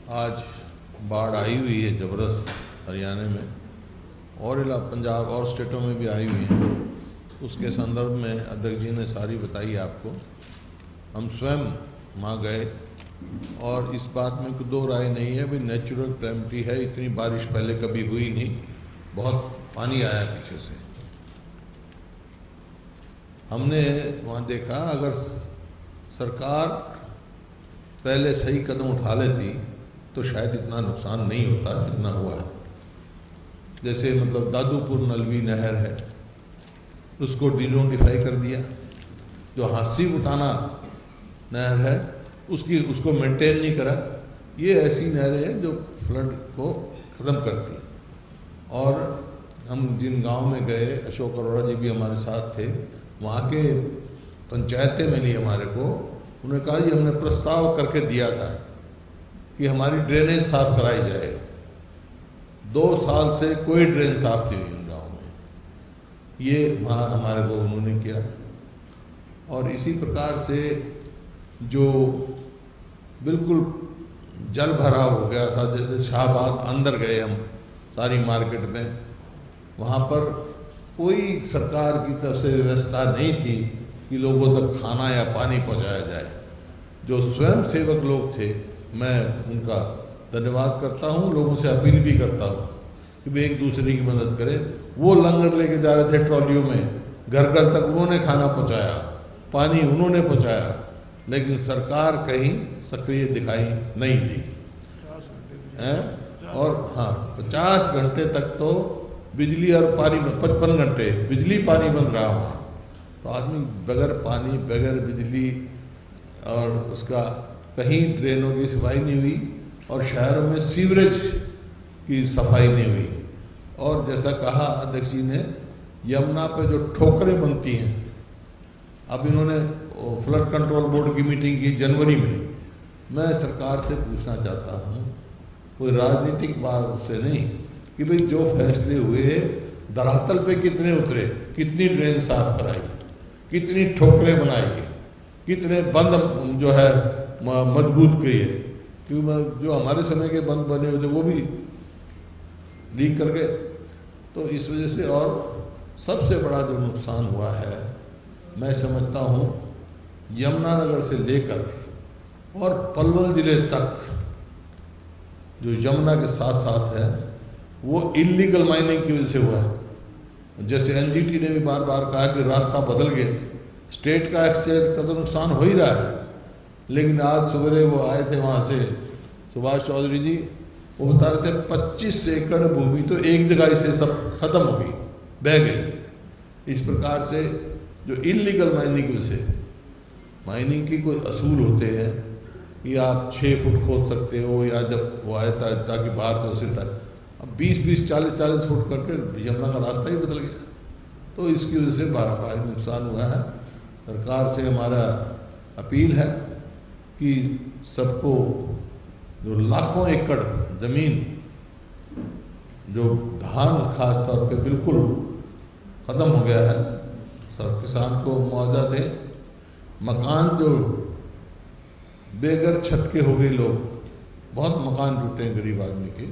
आज बाढ़ आई हुई है ज़बरदस्त हरियाणा में और पंजाब और स्टेटों में भी आई हुई है। उसके संदर्भ में अध्यक्ष जी ने सारी बताई आपको। हम स्वयं वहाँ गए और इस बात में कोई दो राय नहीं है भी नेचुरल कैलेमिटी है। इतनी बारिश पहले कभी हुई नहीं, बहुत पानी आया पीछे से। हमने वहाँ देखा अगर सरकार पहले सही कदम उठा लेती तो शायद इतना नुकसान नहीं होता जितना हुआ है। जैसे मतलब दादूपुर नलवी नहर है, उसको डिनोटिफाई कर दिया। जो हांसी बुटाना नहर है उसको मेंटेन नहीं करा। ये ऐसी नहरें हैं जो फ्लड को ख़त्म करती। और हम जिन गांव में गए, अशोक अरोड़ा जी भी हमारे साथ थे, वहाँ के पंचायतें मिली हमारे को। उन्होंने कहा जी हमने प्रस्ताव करके दिया था कि हमारी ड्रेनेज साफ कराई जाए। 2 साल से कोई ड्रेन साफ नहीं हुई उन गाँव में। ये वहाँ हमारे को उन्होंने किया। और इसी प्रकार से जो बिल्कुल जल भराव हो गया था, जैसे शाहबाद अंदर गए हम सारी मार्केट में, वहाँ पर कोई सरकार की तरफ से व्यवस्था नहीं थी कि लोगों तक खाना या पानी पहुँचाया जाए। जो स्वयं सेवक लोग थे, मैं उनका धन्यवाद करता हूँ, लोगों से अपील भी करता हूँ कि वे एक दूसरे की मदद करें। वो लंगर लेके जा रहे थे ट्रॉलियों में, घर घर तक उन्होंने खाना पहुँचाया, पानी उन्होंने पहुँचाया, लेकिन सरकार कहीं सक्रिय दिखाई नहीं दी है। और हाँ, 50 घंटे तक तो बिजली और पानी, 55 घंटे बिजली पानी बंद रहा वहाँ। तो आदमी बगैर पानी, बगैर बिजली, और उसका कहीं ड्रेनों की सफाई नहीं हुई और शहरों में सीवरेज की सफाई नहीं हुई। और जैसा कहा अध्यक्ष जी ने, यमुना पे जो ठोकरें बनती हैं, अब इन्होंने फ्लड कंट्रोल बोर्ड की मीटिंग की जनवरी में। मैं सरकार से पूछना चाहता हूँ, कोई राजनीतिक बात से नहीं, कि भाई जो फैसले हुए धरातल पे कितने उतरे, कितनी ड्रेन साफ कराई, कितनी ठोकरें बनाई, कितने बंद जो है मजबूत किए। क्योंकि जो हमारे समय के बंद बने हुए थे वो भी लीक कर गए। तो इस वजह से, और सबसे बड़ा जो नुकसान हुआ है, मैं समझता हूँ यमुनानगर से लेकर और पलवल जिले तक जो यमुना के साथ साथ है, वो इल्लीगल माइनिंग की वजह से हुआ है। जैसे एनजीटी ने भी बार बार कहा कि रास्ता बदल गए, स्टेट का एक्सचेंज का तो नुकसान हो ही रहा है। लेकिन आज सवेरे वो आए थे वहाँ से, सुभाष चौधरी जी, वो बता रहे थे 25 एकड़ भूमि तो एक जगह से सब खत्म हो गई, बह गई। इस प्रकार से जो इल्लीगल माइनिंग की वजह से, माइनिंग की कोई असूल होते हैं कि आप 6 फुट खोद सकते हो, या जब वो आया था ताकि बाहर से उसे अब 20-20, 40-40 फुट करके यमुना का रास्ता ही बदल गया। तो इसकी वजह से बड़ा नुकसान हुआ है। सरकार से हमारा अपील है कि सबको जो लाखों एकड़ ज़मीन, जो धान खास तौर पे बिल्कुल ख़त्म हो गया है, सब किसान को मुआवजा दें। मकान जो बेघर छत के हो गए लोग, बहुत मकान टूटे हैं गरीब आदमी के,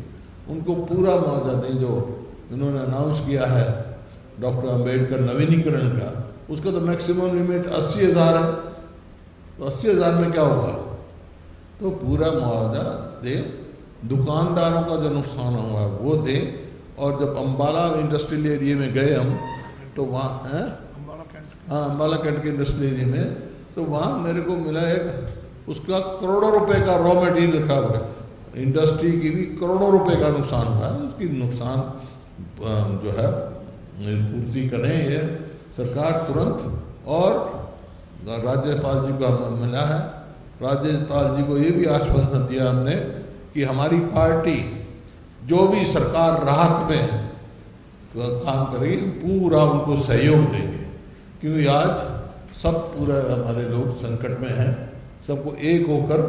उनको पूरा मुआवजा दें। जो इन्होंने अनाउंस किया है डॉक्टर अम्बेडकर नवीनीकरण का, उसका तो मैक्सिमम लिमिट 80,000 है। तो 80,000 में क्या होगा? तो पूरा मुआवजा दे। दुकानदारों का जो नुकसान हुआ है वो दे। और जब अम्बाला इंडस्ट्रियल एरिया में गए हम, तो वहाँ हैं, हाँ, अम्बाला कैंट के इंडस्ट्रियल एरिया में, तो वहाँ मेरे को मिला एक, उसका करोड़ों रुपए का रॉ मटेरियल रखा हुआ है। इंडस्ट्री की भी करोड़ों रुपए का नुकसान हुआ है। उसकी नुकसान जो है पूर्ति करें ये सरकार तुरंत। और राज्यपाल जी को मिला है, राज्यपाल जी को ये भी आश्वासन दिया हमने कि हमारी पार्टी जो भी सरकार राहत में काम करेगी, पूरा उनको सहयोग देंगे। क्योंकि आज सब पूरा हमारे लोग संकट में हैं, सबको एक होकर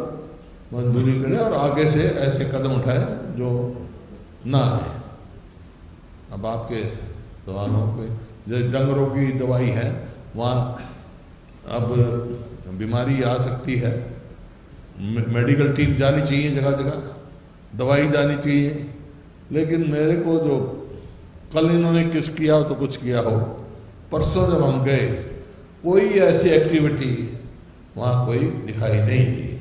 मजबूरी करें और आगे से ऐसे कदम उठाएं जो ना आए। अब आपके सवालों पे, जैसे डंगरों की दवाई है, वहाँ अब बीमारी आ सकती है, मेडिकल टीम जानी चाहिए जगह जगह। दवाई जानी चाहिए। लेकिन मेरे को जो कल इन्होंने किस किया हो तो कुछ किया हो, परसों जब हम गए कोई ऐसी एक्टिविटी वहाँ कोई दिखाई नहीं दी।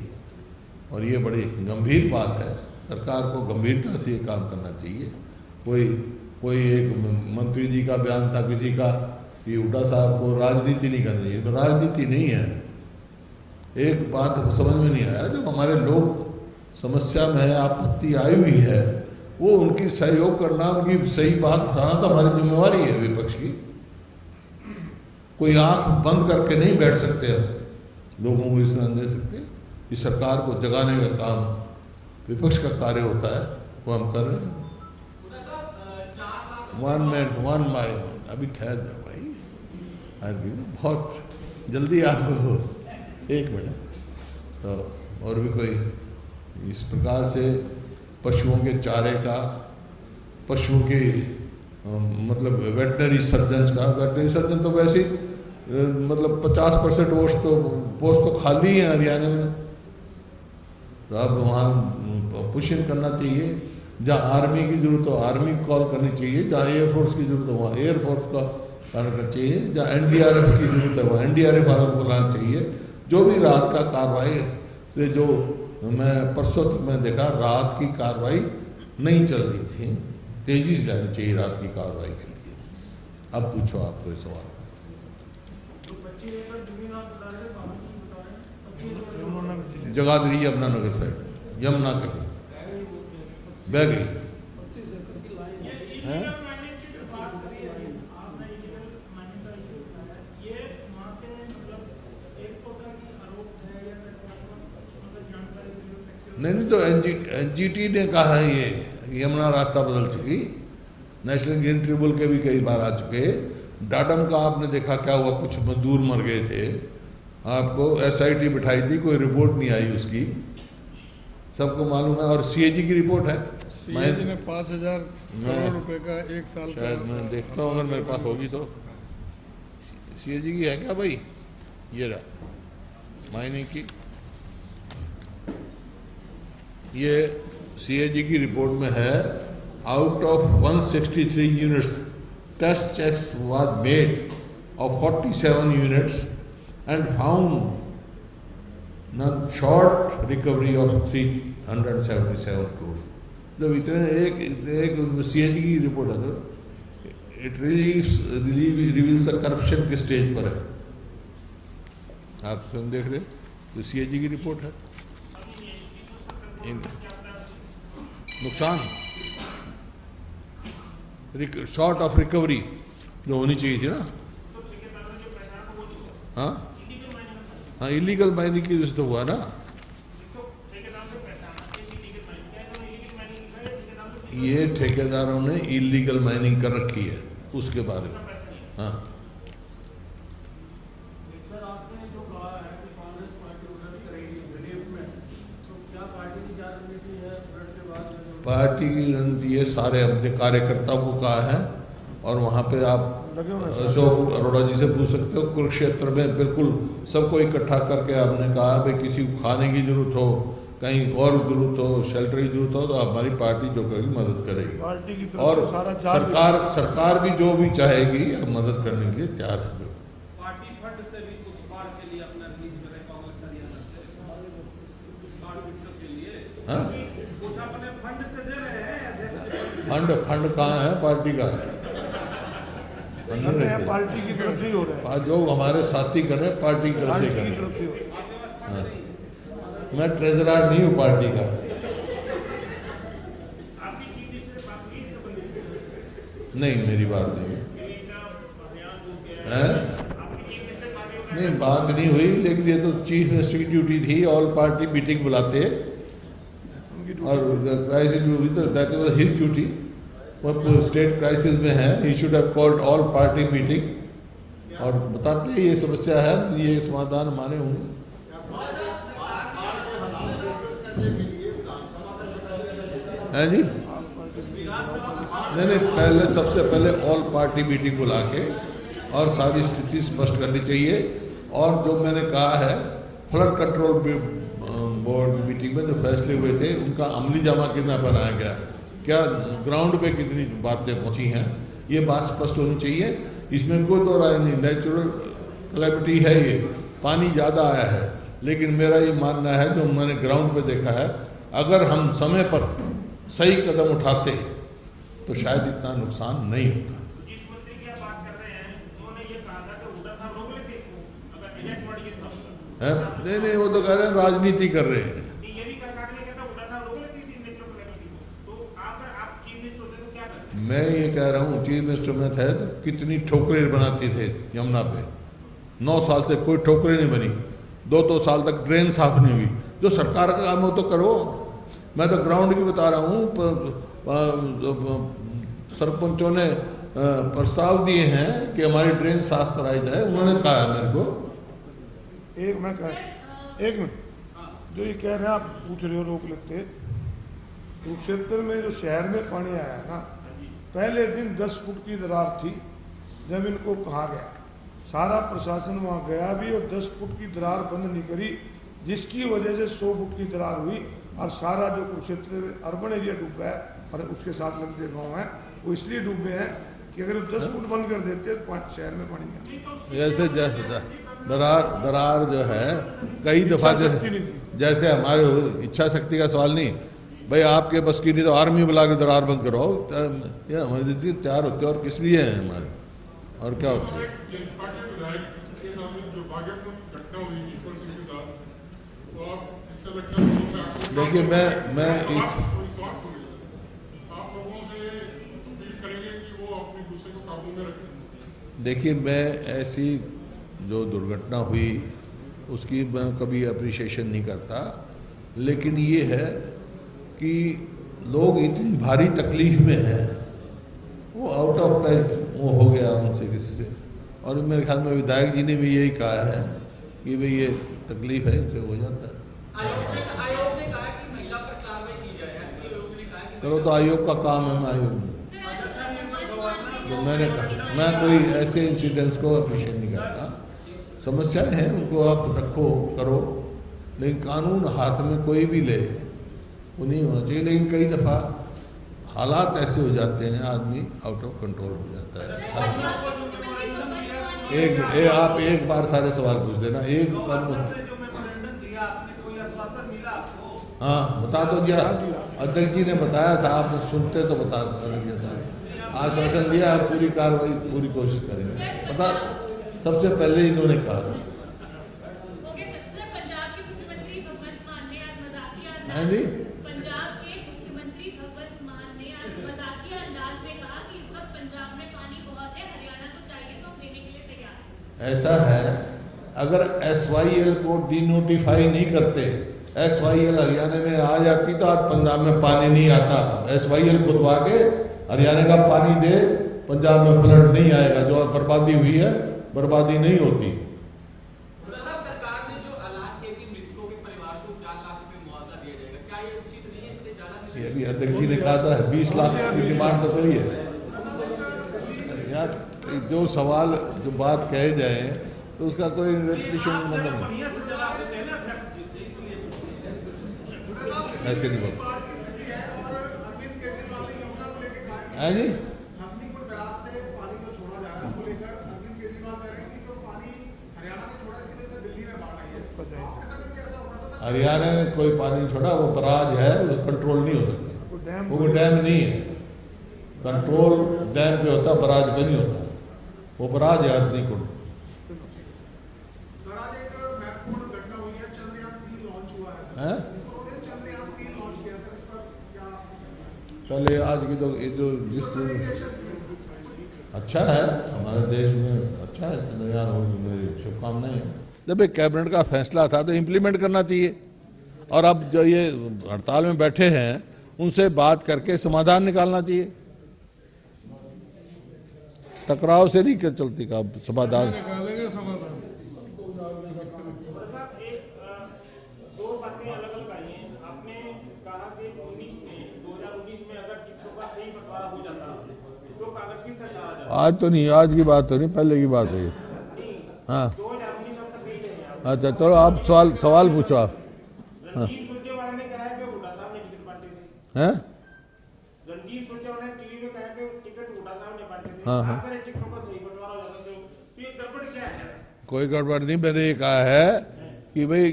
और ये बड़ी गंभीर बात है, सरकार को गंभीरता से ये काम करना चाहिए। कोई एक मंत्री जी का बयान था किसी का कि हुड्डा साहब को राजनीति नहीं करनी चाहिए, तो राजनीति नहीं है। एक बात समझ में नहीं आया, जब हमारे लोग समस्या में है, आपत्ति आई हुई है, वो उनकी सहयोग करना, उनकी सही बात बताना तो हमारी जिम्मेवारी है विपक्ष की। कोई आंख बंद करके नहीं बैठ सकते, हम लोगों को इस तरह दे सकते। इस सरकार को जगाने का काम विपक्ष का कार्य होता है, वो हम कर रहे हैं। वन माय अभी ठहर जाओ भाई, आज भी बहुत जल्दी आपको 1 मिनट। तो और भी कोई इस प्रकार से पशुओं के चारे का, पशुओं के मतलब वेटनरी सर्जन तो वैसे ही मतलब 50% पोस्ट तो खाली है हरियाणा में। तो अब वहाँ पुशिंग करना चाहिए, जहाँ आर्मी की जरूरत हो आर्मी कॉल करनी चाहिए, जहाँ एयरफोर्स की जरूरत हो वहाँ एयरफोर्स का करना चाहिए, जहाँ NDRF की जरूरत है वहाँ NDRF वालों को बुलाना चाहिए। जो भी राहत का कार्रवाई, जो मैं परसों तक मैं देखा राहत की कार्रवाई नहीं चल रही थी, तेजी से जानी चाहिए राहत की कार्रवाई के लिए। अब पूछो आप कोई सवाल। जगाधरी यमुनानगर साइड, यमुना कभी बह गई है। नहीं तो NGT ने कहा है ये यमुना रास्ता बदल चुकी, नेशनल ग्रीन ट्रिब्यूनल के भी कई बार आ चुके। डाडम का आपने देखा क्या हुआ, कुछ मजदूर मर गए थे, आपको SIT बिठाई थी, कोई रिपोर्ट नहीं आई उसकी, सबको मालूम है। और CAG की रिपोर्ट है, CAG ने 5,000 करोड़ रुपए का 1 साल शायद मैं देखता हूँ अगर मेरे पास होगी तो। CAG की है क्या भाई, ये रहा माइनिंग की, ये CAG की रिपोर्ट में है। Out of 163 units test checks was made of 47 units and found an short recovery of 377 crore. जब इतने एक CAG की रिपोर्ट है तो इट रिवील्स द करप्शन के स्टेज पर है। आप स्वयं देख रहे, तो CAG की रिपोर्ट है। नुकसान शॉर्ट ऑफ रिकवरी जो होनी चाहिए थी ना, हाँ इलीगल माइनिंग की वजह से तो हुआ ना। ये ठेकेदारों ने इलीगल माइनिंग कर रखी है, उसके बारे में। हाँ पार्टी की रणनीति है, सारे अपने कार्यकर्ताओं को कहा है। और वहाँ पे आप अशोक अरोड़ा जी से पूछ सकते हो, कुरुक्षेत्र में बिल्कुल सबको इकट्ठा करके आपने कहा भाई किसी को खाने की जरूरत हो, कहीं और जरूरत हो, शेल्टर की जरूरत हो, तो हमारी पार्टी जो करेगी मदद करेगी। और सरकार भी जो भी चाहेगी हम मदद करने के लिए तैयार है। जो पार्टी फंड से भी कुछ बार के लिए अपना रिलीज करें कांग्रेस हरियाणा से के लिए, कुछ अपने फंड से दे रहे हैं। फंड कहाँ है, पार्टी का है, पार्टी की तरफ से हो रहा है, जो हमारे साथी करें पार्टी की तरफ से करें। हाँ मैं ट्रेजरर नहीं हूँ पार्टी का। नहीं मेरी बात नहीं है, नहीं बात नहीं हुई, लेकिन ये तो चीफ मिनिस्टर की ड्यूटी थी, ऑल पार्टी मीटिंग बुलाते और क्राइसिस में हुई तो दैट वाज हिज ड्यूटी। वो स्टेट क्राइसिस में है, he should have called all party meeting और बताते हैं ये समस्या है, ये समाधान माने होंगे। है जी नहीं पहले सबसे पहले ऑल पार्टी मीटिंग बुला के और सारी स्थिति स्पष्ट करनी चाहिए। और जो मैंने कहा है फ्लड कंट्रोल बोर्ड की मीटिंग में जो फैसले हुए थे उनका अमली जामा कितना बनाया गया, क्या ग्राउंड पे कितनी बातें पहुंची हैं, ये बात स्पष्ट होनी चाहिए। इसमें कोई दो राय नहीं, नेचुरल कैलेमिटी है ये, पानी ज़्यादा आया है, लेकिन मेरा ये मानना है जो मैंने ग्राउंड पे देखा है, अगर हम समय पर सही कदम उठाते तो शायद इतना नुकसान नहीं होता। जिस मंत्री की आप बात कर रहे हैं उन्होंने ये कहा था कि हुड्डा साहब रोक लेते इसको अगर इलेक्ट बढ़ गई तो। नहीं, वो तो कह रहे हैं राजनीति कर रहे हैं। ये भी कह सकते हैं कि हुड्डा साहब रोक लेती थी नेचुरल कैलेमिटी को, तो अगर आप चीफ मिनिस्टर होते तो क्या करते? मैं ये कह रहा हूँ चीफ मिनिस्टर में थे तो कितनी ठोकरें बनाते थे यमुना पे, 9 साल से कोई ठोकरें नहीं बनी, 2 साल तक ड्रेन साफ नहीं हुई। जो सरकार का काम हो तो करो, मैं तो ग्राउंड की बता रहा हूँ। सरपंचों ने प्रस्ताव दिए हैं कि हमारी ड्रेन साफ कराई जाए, उन्होंने कहा है मेरे को। एक मिनट, जो ये कह रहे हैं आप पूछ रहे हो रोक लेते, कुरुक्षेत्र में जो शहर में पानी आया है ना, पहले दिन 10 फुट की दरार थी। जब इनको कहा गया, सारा प्रशासन वहाँ गया भी और 10 फुट की दरार बंद नहीं करी, जिसकी वजह से 100 फुट की दरार हुई और सारा जो कुरुक्षेत्र अर्बन एरिया डूबा है और उसके साथ लगते गाँव हैं वो इसलिए डूबे हैं कि अगर 10 फुट बंद कर देते तो शहर में पानी नहीं आता। ऐसे दरार जो है कई दफ़ा जैसे हमारे इच्छा शक्ति का सवाल नहीं भाई, आपके बस की नहीं तो आर्मी बुला के दरार बंद करो, ये हमारे तैयार होते हैं और किस लिए हैं हमारे, और क्या होता है। देखिए मैं इस देखिए मैं ऐसी जो दुर्घटना हुई उसकी मैं कभी अप्रिशिएशन नहीं करता, लेकिन ये है कि लोग इतनी भारी तकलीफ में हैं, वो आउट ऑफ पैच वो हो गया उनसे किसी से, और मेरे ख्याल में विधायक जी ने भी यही कहा है कि भाई ये तकलीफ है, इनसे हो जाता है। आयोग ने कहा कि महिला पर कार्रवाई की जाए, ऐसे आयोग ने कहा कि चलो तो आयोग का काम है, मैं आयोग में तो मैंने कहा मैं कोई ऐसे इंसिडेंट्स को अप्रिशिएट नहीं करता। समस्याएं हैं उनको आप रखो करो, लेकिन कानून हाथ में कोई भी ले वो नहीं होना चाहिए। लेकिन कई दफ़ा हालात ऐसे हो जाते हैं, आदमी आउट ऑफ कंट्रोल हो जाता है। आप एक बार सारे सवाल पूछ देना, एक बार। हाँ बता तो दिया, अध्यक्ष जी ने बताया था, आप सुनते तो बता दिया था, आश्वासन दिया, आप पूरी कार्रवाई पूरी कोशिश करेंगे। पता सबसे पहले इन्होंने कहा था। हाँ जी, पंजाब के मुख्यमंत्री भगवंत मान ने आज मजाकिया अंदाज में कहा कि इस वक्त पंजाब में पानी बहुत है, हरियाणा को चाहिए तो हम देने के लिए तैयार हैं। ऐसा है, अगर SYL को डिनोटिफाई नहीं करते, SYL हरियाणा में आ जाती तो आज पंजाब में पानी नहीं आता। SYL खुदवा के हरियाणा का पानी दे, पंजाब में फ्लड नहीं आएगा। जो बर्बादी हुई है बर्बादी नहीं होती। सरकार ने जो ऐलान किया कि मृतकों के परिवार को 4 लाख रुपए मुआवजा दिया जाएगा, क्या ये उचित नहीं है? इससे ज्यादा ये भी अध्यक्ष जी ने कहा था, 20 लाख की डिमांड तो करी है यार। जो सवाल जो बात कहे जाए तो उसका कोई रेपिटेशन मतलब नहीं, ऐसे नहीं बोलते है जी। हरियाणा ने कोई पानी छोड़ा, वो बराज है, वो कंट्रोल नहीं हो सकता, वो डैम नहीं है। कंट्रोल डैम पे होता, बराज पे नहीं होता, वो बराज है आदमी को। पहले आज की तो ये जो जिस अच्छा है हमारे देश में, अच्छा है, चंद्रयान हो, मेरी शुभकामनाएं हैं। जब एक कैबिनेट का फैसला था तो इम्प्लीमेंट करना चाहिए, और अब जो ये हड़ताल में बैठे हैं उनसे बात करके समाधान निकालना चाहिए। टकराव से नहीं चलती का समाधान। निकालेंगे समाधान। दो बातें अलग अलग आई हैं। आपने कहा कि 2019 में अगर टिकटों का सही बंटवारा हो जाता तो कागज की सरकार आ जाती। आज तो नहीं, आज की बात तो नहीं, पहले की बात है ये। हाँ 2019 तक गई है। अच्छा चलो आप सवाल पूछो आप। रणदीप सुरजेवाला ने कहा है कि हुड्डा साहब ने टिकट बांटे थे। हैं? रणदीप सुरजेवाला ने टीवी में कहा कि टिकट हुड्डा साहब ने बांटे थे। हाँ, हाँ। अगर टिकटों का सही बंटवारा हो जाता तो ये गड़बड़ क्या है? कोई गड़बड़ नहीं। मैंने ये कहा है कि भाई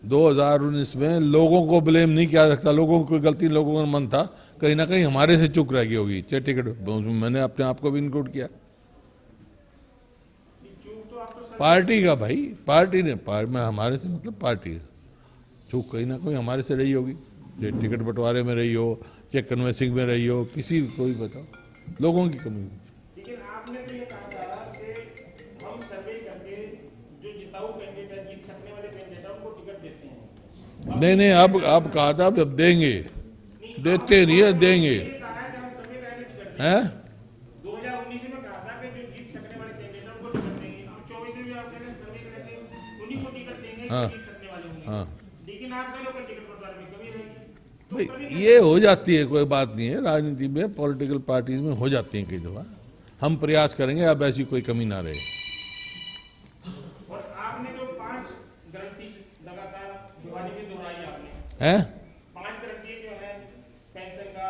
2019 में लोगों को ब्लेम नहीं किया सकता। लोगों को कोई गलती, लोगों का मन था कहीं ना कहीं हमारे से चूक रह गई होगी। चाहे टिकट, मैंने अपने आप को भी इंक्लूड किया। पार्टी का भाई, पार्टी ने में हमारे से मतलब पार्टी है, चूक कहीं ना कहीं हमारे से रही होगी। चाहे टिकट बंटवारे में रही हो, चाहे कन्वेंसिंग में रही हो, किसी को भी बताओ, लोगों की कमी। लेकिन आपने तो ये कहा था कि हम सर्वे करके जो जिताऊ कैंडिडेट है, जीत सकने वाले कैंडिडेट है, उनको टिकट देते हैं। नहीं नहीं, अब कहा था अब देंगे, देते नहीं है, देंगे। कहा है कि हम सर्वे करेंगे टिकट हैं? 2019 में कहा था कि जो जीत सकने वाले कैंडिडेट है, उनको टिकट देंगे। हम 24 में भी आप कह रहे हैं सर्वे करेंगे, उन्हीं को टिकट देंगे जो जीत सकने वाले होंगे। हाँ। लेकिन आप कह लो कि टिकट बंटवारे में कमी रहेगी। भाई ये हो जाती है, कोई बात नहीं है, राजनीति में, पॉलिटिकल पार्टीज में हो जाती है कई दफा। हम प्रयास करेंगे अब ऐसी कोई कमी ना रहे। और आपने जो 5 गारंटी लगातार दिवाली में दोहराई आपने, हैं? 5 गारंटी जो है पेंशन का,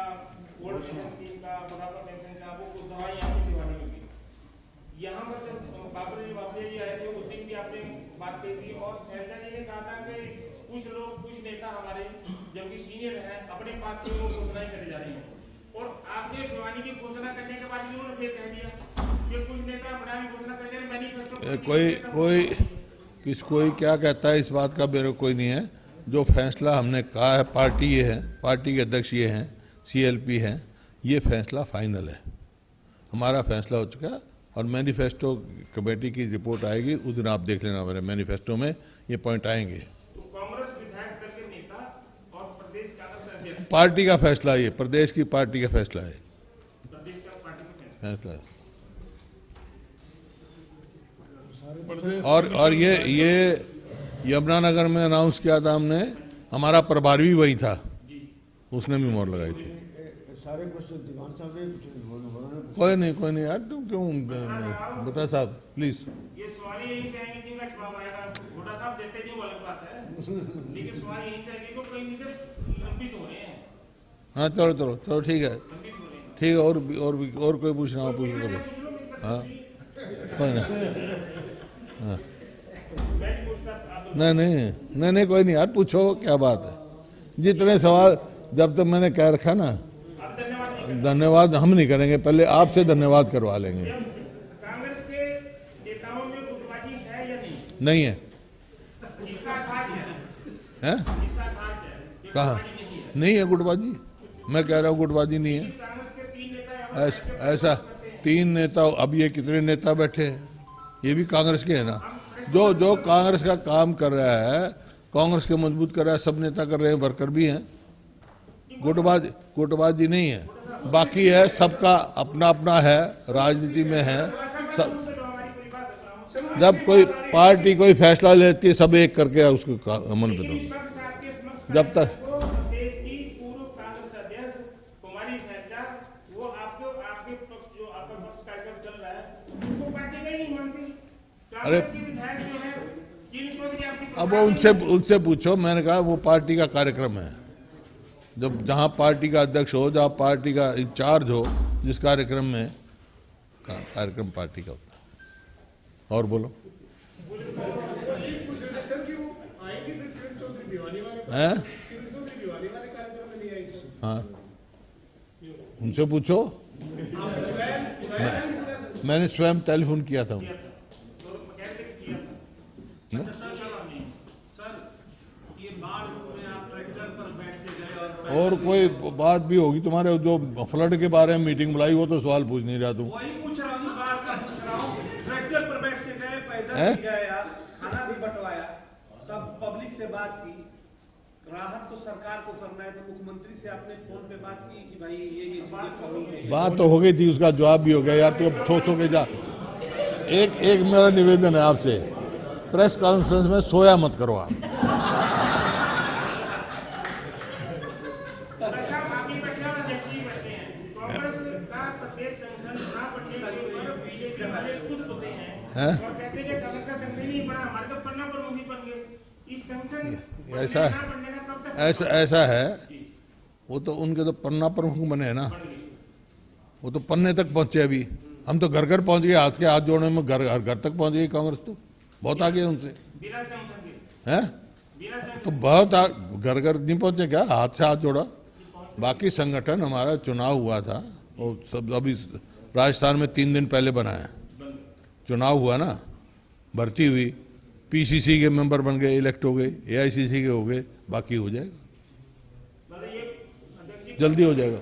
ओल्ड पेंशन स्कीम का, बुढ़ापा पेंशन का, वो दोहराई आपने दिवाली में भी। यहाँ पर जब बाबू जी आए थे उस दिन भी आपने बात कही थी, और शैलजा जी ने कहा था कि कुछ लोग, कुछ नेता हमारे जबकि सीनियर हैं, अपने पास से वो घोषणाएं करे जा रही हैं। और आपने दिवाली की घोषणा करने के बाद उन्होंने फिर कह दिया कि कुछ नेता अपना भी घोषणा कर रहे हैं, मैनिफेस्टो। कोई क्या कहता है इस बात का मेरे को कोई नहीं है। जो फैसला हमने कहा है, पार्टी ये है, पार्टी के अध्यक्ष ये हैं, CLP हैं, ये फैसला फाइनल है, हमारा फैसला हो चुका है। और मैनिफेस्टो कमेटी की रिपोर्ट आएगी, उस दिन आप देख लेना, मेरे मैनिफेस्टो में ये पॉइंट आएंगे। तो कांग्रेस विधायक दल के नेता और प्रदेश कांग्रेस अध्यक्ष, पार्टी का फैसला, ये प्रदेश की पार्टी का फैसला है, प्रदेश का पार्टी का फैसला है। प्रदेश और ये यमुनानगर में अनाउंस किया था हमने, हमारा प्रभारी भी वही था, उसने भी मोहर लगाई थी। सारे क्वेश्चन दीवान साहब के कोई नहीं यार, तुम क्यों बता साहब प्लीज। ये सवाल यहीं से आएंगे जिनका जवाब आएगा। हुड्डा साहब देते नहीं, वो अलग बात है, लेकिन सवाल यहीं से आएंगे तो कहीं से लंबित हो रहे हैं, हाँ चलो ठीक है, लंबित हो रहे हैं। ठीक है। और कोई पूछना हो पूछ लो। हाँ कोई ना, नहीं कोई नहीं यार, पूछो क्या बात है। जितने सवाल, जब तक मैंने कह रखा ना, धन्यवाद हम नहीं करेंगे, पहले आपसे धन्यवाद करवा लेंगे। कांग्रेस के नेताओं में गुटबाजी है या नहीं? नहीं है। इसका आधार क्या है? हैं? इसका आधार क्या है? कहाँ? गुटबाजी नहीं है। नहीं है गुटबाजी, मैं कह रहा हूँ गुटबाजी नहीं है। कांग्रेस के 3 नेता ऐसा 3 नेता, अब ये कितने नेता बैठे हैं, ये भी कांग्रेस के हैं ना। जो कांग्रेस का काम कर रहा है, कांग्रेस के मजबूत कर रहा है, सब नेता कर रहे हैं, वर्कर भी हैं। गुटबाजी नहीं है। बाकी है, सबका अपना अपना है, राजनीति में है सब। जब कोई पार्टी कोई फैसला लेती है, सब एक करके उसको अमल पे दो। जब तक देश की पूर्व कांग्रेस अध्यक्ष कुमारी शैलजा, वो आपके पक्ष, जो आपका पक्ष कार्यक्रम चल रहा है, उसको पार्टी का ही नहीं मानती। कांग्रेस के विधायक जो है, जिनको भी आपकी, अब वो उनसे पूछो। मैंने कहा वो पार्टी का कार्यक्रम है, जब जहाँ पार्टी का अध्यक्ष हो, जहाँ पार्टी का इंचार्ज हो, जिस कार्यक्रम में, कार्यक्रम पार्टी का होता है। और बोलो हैं? हाँ उनसे पूछो। मैंने स्वयं टेलीफोन किया था। और कोई बात भी होगी तुम्हारे, जो फ्लड के बारे में मीटिंग बुलाई, वो तो सवाल पूछ नहीं रहा तुम। वही पूछ रहा हूँ, बार का पूछ रहा हूँ। ट्रैक्टर पर बैठ के गए, पैदल भी गए, यार खाना भी बंटवाया, सब पब्लिक से बात की। राहत तो सरकार को करना है, तो मुख्यमंत्री से आपने फोन पे बात की कि भाई ये चीजें कमी है। बात तो हो गई थी, उसका जवाब भी हो गया यार। तो अब सो के जा। एक मेरा निवेदन है आपसे, प्रेस कॉन्फ्रेंस में सोया मत करो आप। हैं? ऐसा ऐसा है, वो तो उनके तो पन्ना प्रमुख बने हैं ना, वो तो पन्ने तक पहुंचे अभी। हम तो घर घर पहुंच गए, हाथ के हाथ जोड़ने में घर तक पहुंच गई कांग्रेस, तो बहुत आगे है उनसे है। तो बहुत घर घर नहीं पहुंचे क्या, हाथ से हाथ जोड़ा। बाकी संगठन हमारा चुनाव हुआ था, वो सब अभी राजस्थान में 3 दिन पहले बना है, चुनाव हुआ ना, भर्ती हुई, पीसीसी के मेंबर बन गए, इलेक्ट हो गए, एआईसीसी के हो गए, बाकी हो जाएगा, जल्दी हो जाएगा।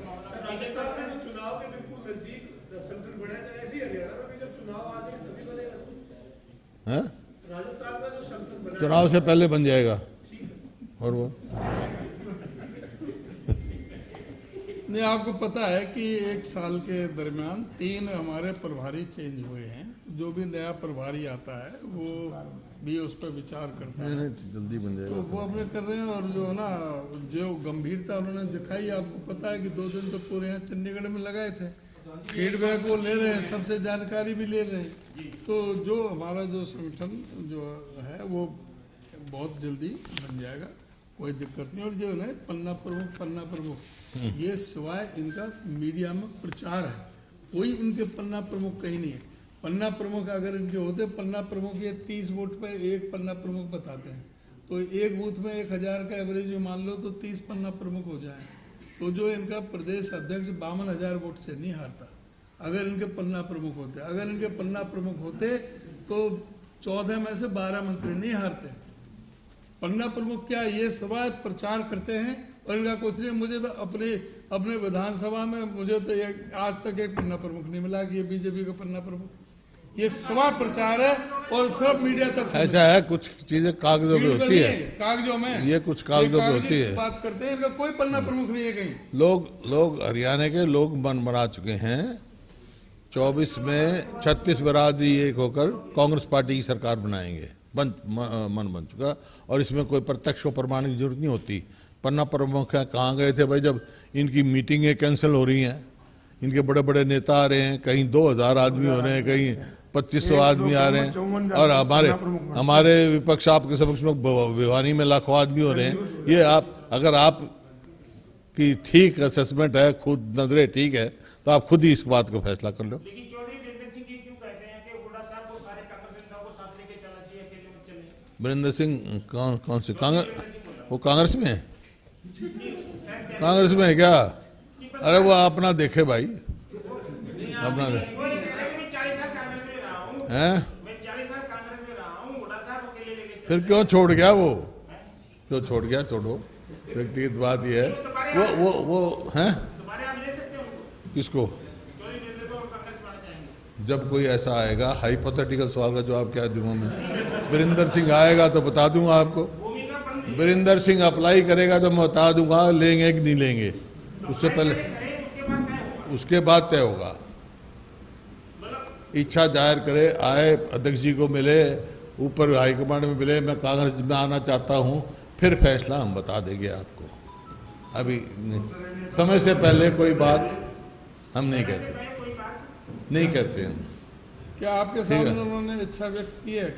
हैं? चुनाव से पहले बन जाएगा। और वो नहीं, आपको पता है कि 1 साल के दरमियान 3 हमारे प्रभारी चेंज हुए हैं। जो भी नया प्रभारी आता है वो भी उस पर विचार करता है, जल्दी बन जाएगा। तो वो अपने कर रहे हैं। और जो है ना, जो गंभीरता उन्होंने दिखाई, आपको पता है कि 2 दिन तो पूरे यहाँ चंडीगढ़ में लगाए थे, फीडबैक वो ले रहे हैं, सबसे जानकारी भी ले रहे हैं। तो जो हमारा जो संगठन जो है वो बहुत जल्दी बन जाएगा, कोई दिक्कत नहीं। और जो है पन्ना प्रमुख ये सिवाय इनका मीडिया में प्रचार है, कोई इनके पन्ना प्रमुख कहीं नहीं है। पन्ना प्रमुख अगर इनके होते, पन्ना प्रमुख ये 30 वोट पे 1 पन्ना प्रमुख बताते हैं, तो एक बूथ में 1000 का एवरेज में मान लो तो 30 पन्ना प्रमुख हो जाए। तो जो इनका प्रदेश अध्यक्ष 52,000 वोट से नहीं हारता अगर इनके पन्ना प्रमुख होते। अगर इनके पन्ना प्रमुख होते तो 14 में से 12 मंत्री नहीं हारते। पन्ना प्रमुख क्या, ये सवाल प्रचार करते हैं और इनका कुछ नहीं। मुझे तो अपने विधानसभा में मुझे तो आज तक एक पन्ना प्रमुख नहीं मिला कि ये बीजेपी का पन्ना प्रमुख। ये सवा प्रचार है और सब मीडिया तक ऐसा है, कुछ चीजें कागजों पे होती है, कागजों में ये कुछ कागजों पे होती है, बात करते हैं, इनका कोई पन्ना प्रमुख नहीं है कहीं। लोग हरियाणा के लोग मन बना चुके हैं। 24 में 36 बिरादरी एक होकर कांग्रेस पार्टी की सरकार बनाएंगे, मन बन चुका। और इसमें कोई प्रत्यक्ष को प्रमाण की जरूरत नहीं होती। पन्ना प्रमुख है, कहाँ गए थे भाई जब इनकी मीटिंगें कैंसिल हो रही हैं, इनके बड़े बड़े नेता आ रहे हैं, कहीं 2000 आदमी हो रहे हैं, कहीं 2500 आदमी आ रहे हैं, और हमारे विपक्ष आपके समक्ष में भिवानी में लाखों आदमी हो रहे हैं। ये अगर आप की ठीक असेसमेंट है, खुद नजरे ठीक है, तो आप खुद ही इस बात को फैसला कर लो। लेकिन चौधरी वीरेंद्र सिंह क्यों कहते हैं कि हुड्डा साहब को सारे कांग्रेस नेताओं को साथ लेके चलना चाहिए, अकेले मत चलने? वीरेंद्र सिंह कौन से कांग्रेस, वो कांग्रेस में है? कांग्रेस में है क्या? अरे वो अपना देखे भाई, अपना देखे हैं। फिर क्यों छोड़ गया वो, क्यों छोड़ गया? छोड़ो, व्यक्तिगत बात ये है। वो हैं किसको? जब कोई ऐसा आएगा, हाइपोथेटिकल सवाल का जवाब क्या दूंगा मैं? वीरेंद्र सिंह आएगा तो बता दूंगा आपको। वीरेंद्र सिंह अप्लाई करेगा तो मैं बता दूंगा लेंगे कि नहीं लेंगे। उससे पहले, उसके बाद तय होगा। इच्छा जाहिर करे, आए, अध्यक्ष जी को मिले, ऊपर हाईकमांड में मिले, मैं कांग्रेस में आना चाहता हूं, फिर फैसला हम बता देंगे आपको। अभी नहीं, समय से पहले कोई बात हम नहीं कहते, नहीं कहते हम। क्या आपके सामने उन्होंने इच्छा व्यक्त की है?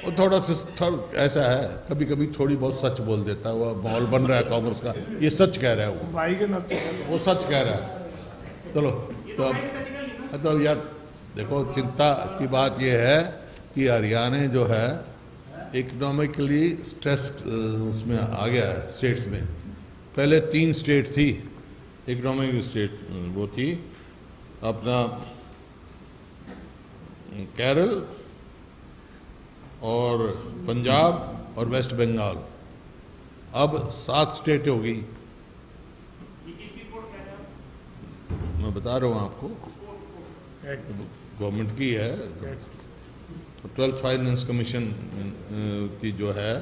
वो थोड़ा ऐसा है, कभी कभी थोड़ी बहुत सच बोल देता है। वो माहौल बन रहा है कांग्रेस का, ये सच कह रहा है, वो भाई के नाते वो सच कह रहा है। चलो तो अब यार देखो, चिंता की बात ये है कि हरियाणा जो है इकोनॉमिकली स्ट्रेस्ड उसमें आ गया है स्टेट्स में। पहले 3 स्टेट थी इकोनॉमिक स्टेट, वो थी अपना केरल और पंजाब और वेस्ट बंगाल। अब 7 स्टेट हो गई। मैं बता रहा हूँ आपको, गवर्नमेंट की है, 12th फाइनेंस कमीशन की जो है,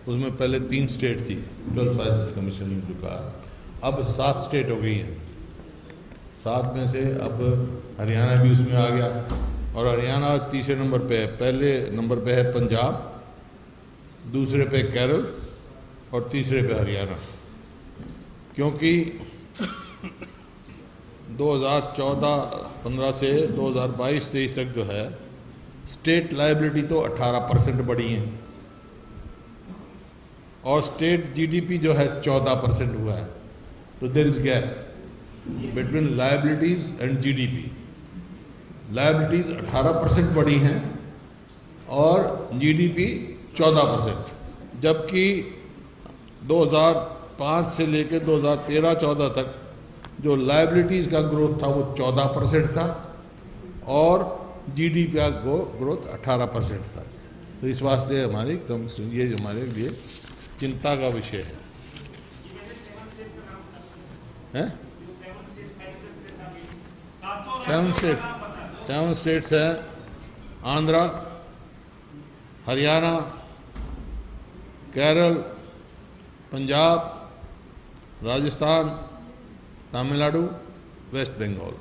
उसमें पहले 3 स्टेट थी, 12th फाइनेंस कमीशन ने जो कहा, अब 7 स्टेट हो गई हैं। 7 में से अब हरियाणा भी उसमें आ गया, और हरियाणा तीसरे नंबर पे है। पहले नंबर पे है पंजाब, दूसरे पे केरल और तीसरे पे हरियाणा। क्योंकि 2014-15 से 2022-23 तक जो है स्टेट लायबिलिटी तो 18% बढ़ी है और स्टेट जीडीपी जो है 14% हुआ है। तो there is gap between liabilities and GDP. Liabilities 18% बढ़ी हैं और जीडीपी 14%, जबकि 2005 से लेकर 2013-14 तक जो लायबिलिटीज़ का ग्रोथ था वो 14% था और जीडीपी का ग्रोथ 18% था। तो इस वास्ते हमारी ये हमारे लिए चिंता का विषय है। सेवन स्टेट्स हैं आंध्रा, हरियाणा, केरल, पंजाब, राजस्थान, तमिलनाडु, वेस्ट बंगाल।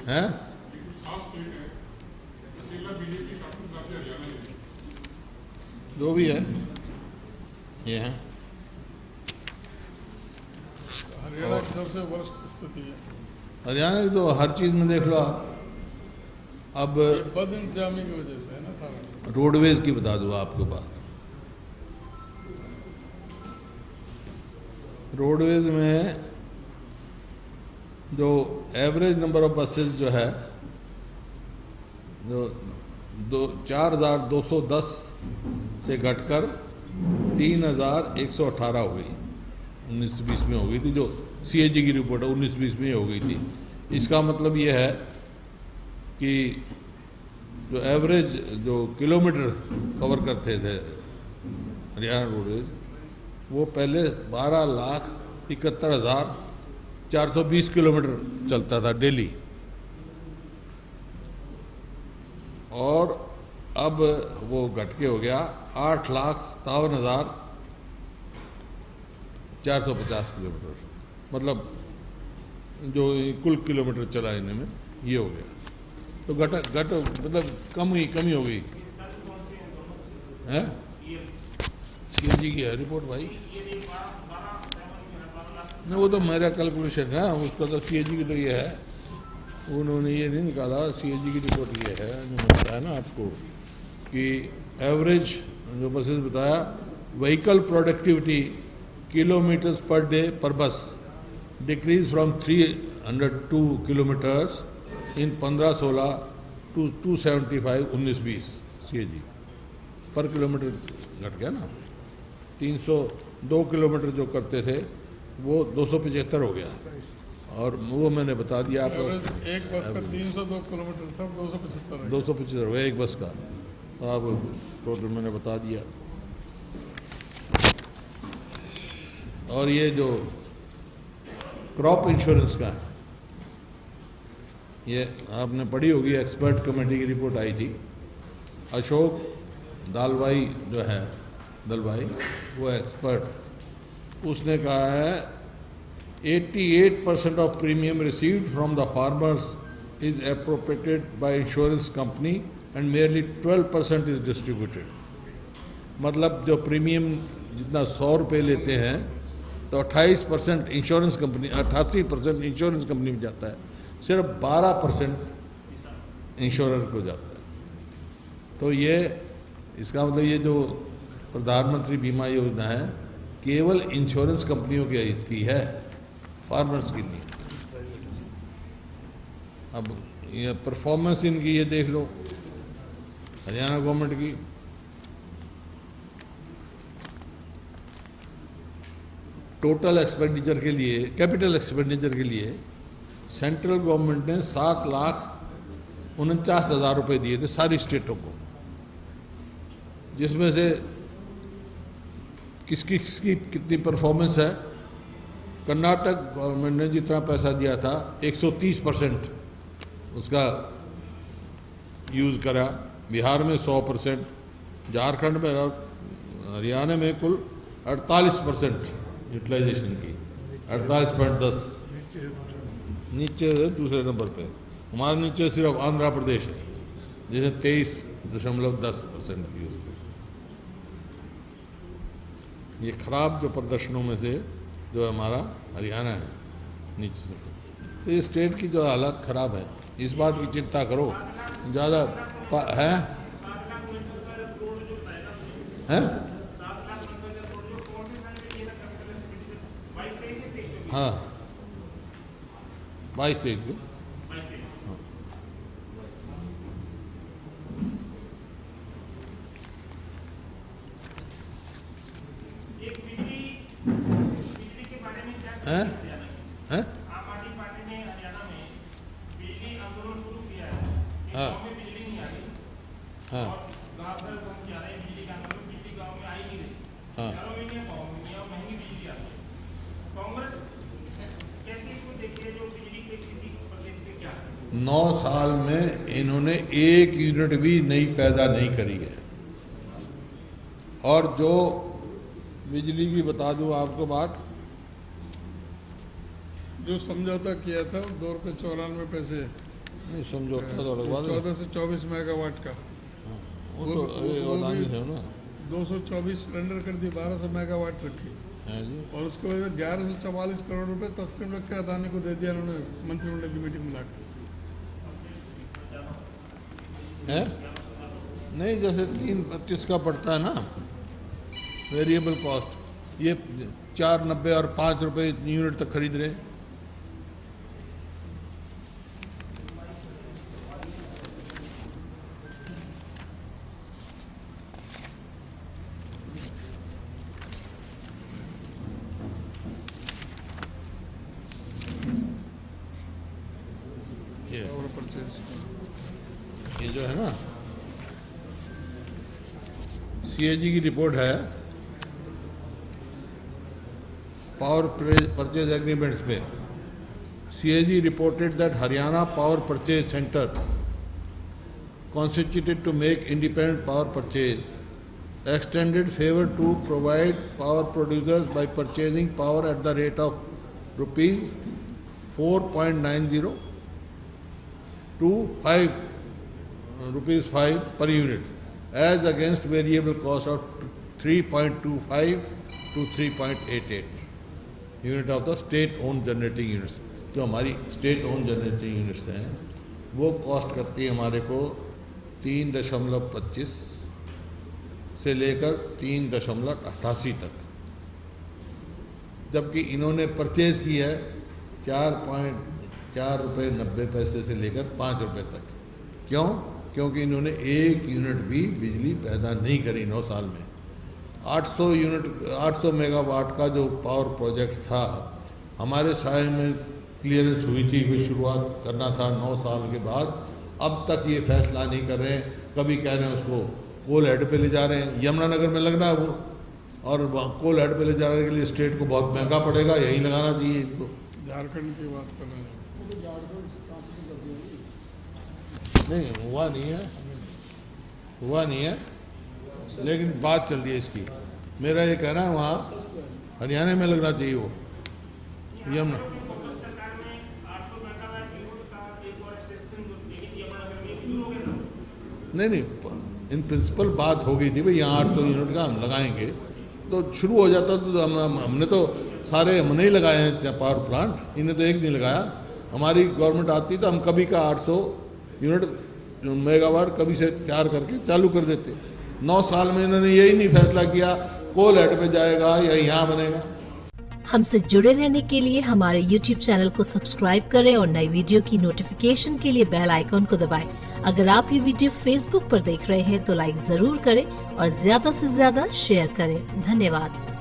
हैं? जो भी है ये है। हरियाणा की सबसे वर्स्ट स्थिति है। हरियाणा की तो हर चीज़ में देख लो आप। अब बद इंतजामी की वजह से है ना सारा। रोडवेज की बता दूँ आपको बात। रोडवेज में जो एवरेज नंबर ऑफ बसेस जो है जो 4,210 से घटकर 3,118 हो गई, 19-20 में हो गई थी। जो सीएजी की रिपोर्ट है 19-20 में हो गई थी। इसका मतलब ये है कि जो एवरेज जो किलोमीटर कवर करते थे हरियाणा रोडवेज वो पहले 12,71,420 किलोमीटर चलता था डेली, और अब वो घट के हो गया 8,57,450 किलोमीटर। मतलब जो कुल किलोमीटर चला इनमें ये हो गया। तो घट मतलब कमी हो गई है। सीएजी की है रिपोर्ट भाई। नहीं वो तो मेरा कैलकुलेशन है, उसका तो सीएजी की तो ये है, उन्होंने ये नहीं निकाला। सीएजी की रिपोर्ट ये है जो मैं बताया ना आपको कि एवरेज जो बसेस बताया, vehicle productivity kilometers per day per bus decrease from 302 kilometers in 15-16 to 275 19-20 CAG per kilometer घट गया ना। 302 किलोमीटर जो करते थे वो 275 हो गया, और वो मैंने बता दिया आपको। एक बस का 302 किलोमीटर था, 275 हो गया एक बस का। आप टोटल मैंने बता दिया। और ये जो क्रॉप इंश्योरेंस का है, ये आपने पढ़ी होगी, एक्सपर्ट कमेटी की रिपोर्ट आई थी। अशोक दलवाई जो है वो एक्सपर्ट, उसने कहा है 88% of premium received from the farmers is appropriated by insurance company and merely 12% is distributed. मतलब जो प्रीमियम जितना 100 रुपये लेते हैं तो 28% इंश्योरेंस कंपनी, 88% इंश्योरेंस कंपनी में जाता है, सिर्फ 12% इंश्योरर को जाता है। तो ये इसका मतलब ये जो प्रधानमंत्री बीमा योजना है केवल इंश्योरेंस कंपनियों के हित की है, फार्मर्स की नहीं। अब ये परफॉर्मेंस इनकी ये देख लो हरियाणा गवर्नमेंट की। टोटल एक्सपेंडिचर के लिए, कैपिटल एक्सपेंडिचर के लिए सेंट्रल गवर्नमेंट ने 7,49,000 रुपये दिए थे सारी स्टेटों को, जिसमें से किसकी कितनी परफॉर्मेंस है। कर्नाटक गवर्नमेंट ने जितना पैसा दिया था 130% उसका यूज़ करा, बिहार में 100%, झारखंड में और हरियाणा में कुल 48% यूटिलाइजेशन की, 48.10। नीचे दूसरे नंबर पे, हमारे नीचे सिर्फ आंध्र प्रदेश है जिसे 23.10% यूज़ की। ये खराब जो प्रदर्शनों में से जो हमारा हरियाणा है, नीचे से। तो ये स्टेट की जो हालत ख़राब है, इस बात की चिंता करो ज़्यादा है हैं। हाँ 22-23 को हैं हैं। आम आदमी पार्टी ने हरियाणा में बिजली आंदोलन शुरू किया है। हाँ गाँव में बिजली नहीं आ रही हाँ और गाँव भर घूम के आ रहे हैं बिजली का आंदोलन, बिजली गाँव में आई नहीं रही। हाँ। शहरों में नहीं है, गाँव में नहीं है, महंगी बिजली आ रही है। कांग्रेस कैसे इसको देखी है, जो बिजली की स्थिति प्रदेश के क्या है? 9 साल में इन्होंने 1 यूनिट भी नई पैदा नहीं करी है। और जो बिजली की बता दूं आपको बात, जो समझौता किया था ₹2.94 नहीं समझौता तो अलग बात है। 14 से 24 मेगावाट का, वो तो ये वो अडानी भी- थे ना। 224 सरेंडर कर दी, 1200 मेगावाट रखी हैं जी। और उसके बाद 1144 करोड़ रुपए तस्लीम रख के अदानी को दे दिया उन्होंने मंत्रिमंडल की मीटिंग बुलाकर। है नहीं, जैसे 3.25 का पड़ता है ना वेरिएबल कॉस्ट, ये 4.90 और 5 रुपए यूनिट तक खरीद रहे। और परचेज ये जो है ना सीएजी की रिपोर्ट है पावर परचेज एग्रीमेंट्स पे। CAG reported that Haryana power purchase centre constituted to make independent power purchase extended favor to provide power producers by purchasing power at the rate of rupees 4.90 to rupees 5 per unit, as against variable cost of 3.25 to 3.88 unit of the state-owned generating units। जो हमारी state-owned generating units हैं वो cost करती है हमारे को 3.25 से लेकर 3.88 तक, जबकि इन्होंने परचेज की है 4.4 रुपये 90 पैसे से लेकर 5 रुपये तक। क्यों? क्योंकि इन्होंने 1 यूनिट भी बिजली पैदा नहीं करी 9 साल में। 800 मेगावाट का जो पावर प्रोजेक्ट था हमारे साय में क्लियरेंस हुई थी, फिर शुरुआत करना था 9 साल के बाद। अब तक ये फैसला नहीं कर रहे हैं। कभी कह रहे हैं उसको कोल हेड पे ले जा रहे हैं, यमुनानगर में लगना है वो, और कोल हेड पे ले जाने के लिए स्टेट को बहुत महंगा पड़ेगा, यहीं लगाना चाहिए इनको। झारखंड की बात कर रहे हैं। नहीं हुआ नहीं है, हुआ नहीं है, लेकिन बात चल रही है इसकी। मेरा ये कहना है वहाँ हरियाणा में लगना चाहिए वो यमुना। सरकार ने 800 मेगावाट यूनिट का एक और एक्सटेंशन देने की यमुनानगर में मंजूर हो गया था। नहीं इन प्रिंसिपल बात हो गई थी भाई यहाँ 800 यूनिट का हम लगाएंगे, तो शुरू हो जाता तो हमने तो सारे हमने ही लगाए हैं पावर प्लांट, इन्हें तो एक नहीं लगाया। हमारी गवर्नमेंट आती तो हम कभी का 800 यूनिट मेगावाट कभी से तैयार करके चालू कर देते। 9 साल में इन्होंने यही नहीं फैसला किया कोल हेड पे जाएगा या यहाँ बनेगा। हमसे जुड़े रहने के लिए हमारे YouTube चैनल को सब्सक्राइब करें और नई वीडियो की नोटिफिकेशन के लिए बेल आइकॉन को दबाएं। अगर आप ये वीडियो Facebook पर देख रहे हैं तो लाइक जरूर करें और ज्यादा से ज्यादा शेयर करें। धन्यवाद।